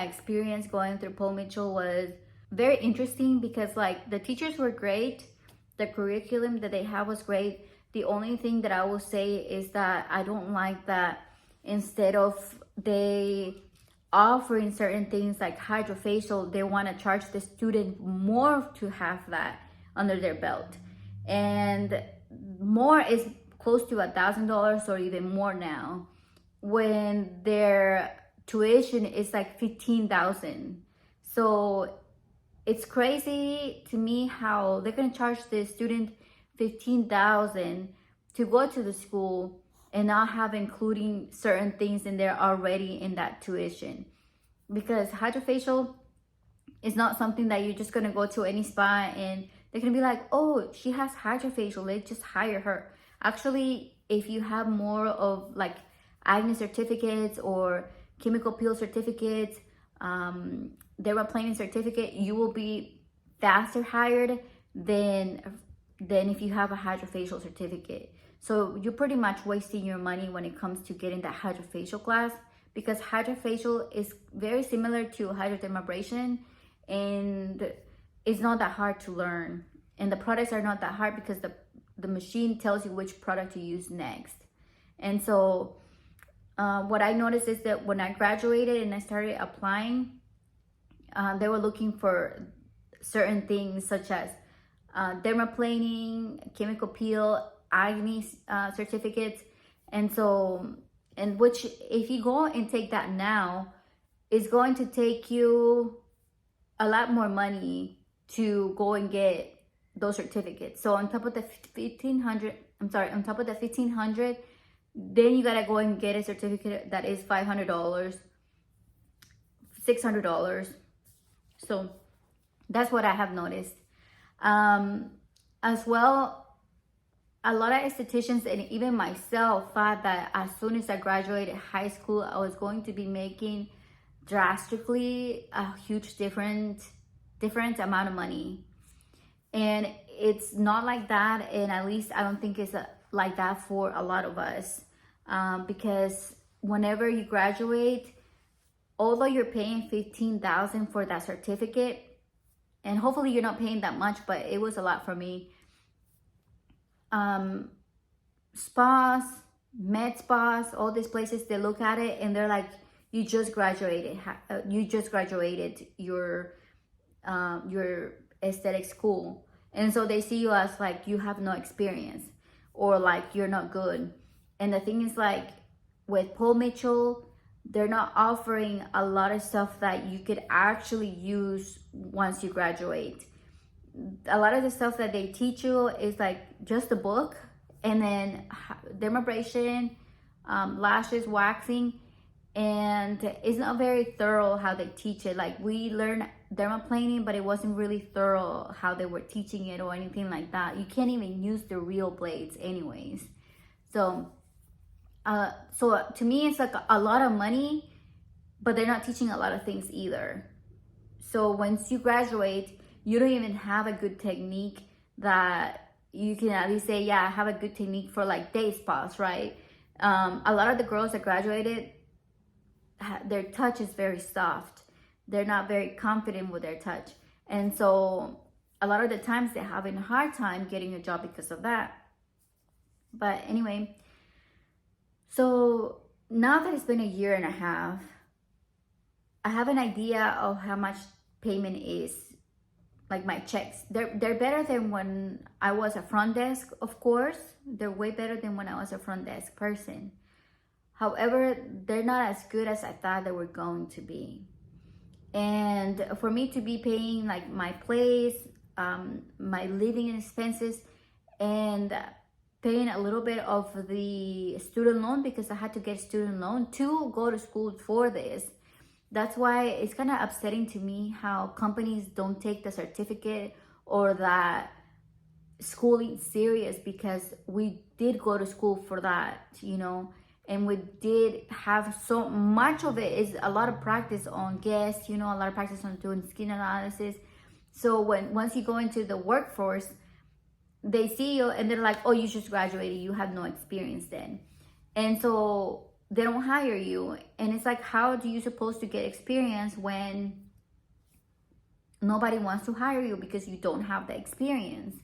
experience going through Paul Mitchell was very interesting because like the teachers were great, the curriculum that they have was great. The only thing that I will say is that I don't like that instead of they offering certain things like Hydrafacial, they want to charge the student more to have that under their belt. And more is close to $1,000 or even more now, when their tuition is like 15,000. So it's crazy to me how they're gonna charge the student 15,000 to go to the school and not have including certain things in there already in that tuition. Because Hydrafacial is not something that you're just gonna go to any spa and they're gonna be like, oh, she has Hydrafacial, let's just hire her. Actually, if you have more of like acne certificates or chemical peel certificates, dermaplaning certificate, you will be faster hired than if you have a Hydrafacial certificate. So you're pretty much wasting your money when it comes to getting that Hydrafacial class, because Hydrafacial is very similar to hydrodermabrasion and it's not that hard to learn. And the products are not that hard because the machine tells you which product to use next. And so what I noticed is that when I graduated and I started applying, they were looking for certain things such as dermaplaning, chemical peel, acne certificates. And so, and which if you go and take that now, it's going to take you a lot more money to go and get those certificates. So on top of the 1,500, then you gotta go and get a certificate that is $500, $600. So that's what I have noticed. As well, a lot of estheticians and even myself thought that as soon as I graduated high school, I was going to be making drastically a huge different amount of money. And it's not like that, and at least I don't think it's like that for a lot of us, because whenever you graduate, although you're paying $15,000 for that certificate, and hopefully you're not paying that much, but it was a lot for me. Spas, med spas, all these places, they look at it and they're like, you just graduated your aesthetic school. And so they see you as like you have no experience or like you're not good. And the thing is, like with Paul Mitchell, they're not offering a lot of stuff that you could actually use once you graduate. A lot of the stuff that they teach you is like just a book, and then dermabrasion, lashes, waxing, and it's not very thorough how they teach it. Like we learned dermaplaning, but it wasn't really thorough how they were teaching it or anything like that. You can't even use the real blades anyways. So to me, it's like a lot of money, but they're not teaching a lot of things either. So once you graduate, you don't even have a good technique that you can at least say, yeah, I have a good technique for like day spas, right? A lot of the girls that graduated, their touch is very soft. They're not very confident with their touch. And so a lot of the times they're having a hard time getting a job because of that. But anyway, so now that it's been a year and a half, I have an idea of how much payment is. Like my checks, they're better than when I was a front desk, of course. They're way better than when I was a front desk person. However, they're not as good as I thought they were going to be. And for me to be paying like my place, my living expenses, and paying a little bit of the student loan, because I had to get student loan to go to school for this. That's why it's kind of upsetting to me how companies don't take the certificate or that schooling serious, because we did go to school for that, you know, and we did have so much of it is a lot of practice on guests, you know, a lot of practice on doing skin analysis. So once you go into the workforce, they see you and they're like, oh, you just graduated, you have no experience then. And so they don't hire you. And it's like, how do you supposed to get experience when nobody wants to hire you because you don't have the experience?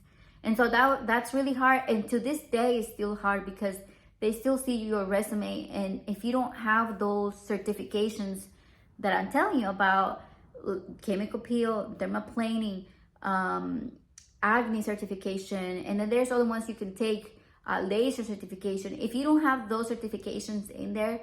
And so that's really hard. And to this day, it's still hard because they still see your resume. And if you don't have those certifications that I'm telling you about, chemical peel, dermaplaning, acne certification, and then there's other ones you can take, laser certification. If you don't have those certifications in there,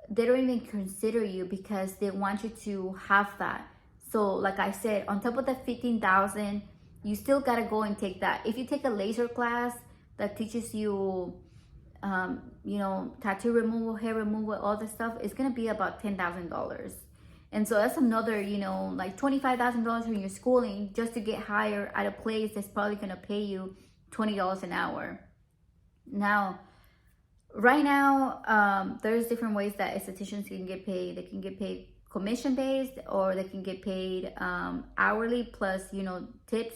they don't even consider you because they want you to have that. So like I said, on top of the 15,000, you still gotta go and take that. If you take a laser class that teaches you, you know, tattoo removal, hair removal, all this stuff, it's gonna be about $10,000. And so that's another, you know, like $25,000 from your schooling just to get hired at a place that's probably gonna pay you $20 an hour. Now, right now, there's different ways that estheticians can get paid. They can get paid commission based, or they can get paid hourly plus, you know, tips.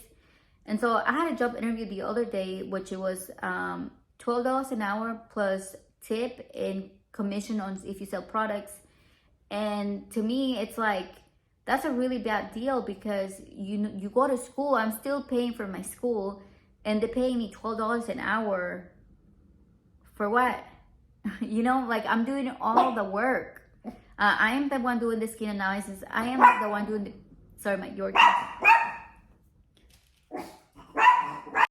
And so I had a job interview the other day, which it was $12 an hour plus tip and commission on if you sell products. And to me, it's like, that's a really bad deal because you go to school, I'm still paying for my school, and they're paying me $12 an hour for what? You know, like, I'm doing all the work. I am the one doing the skin analysis. I am the one doing the, sorry, my Yorkie.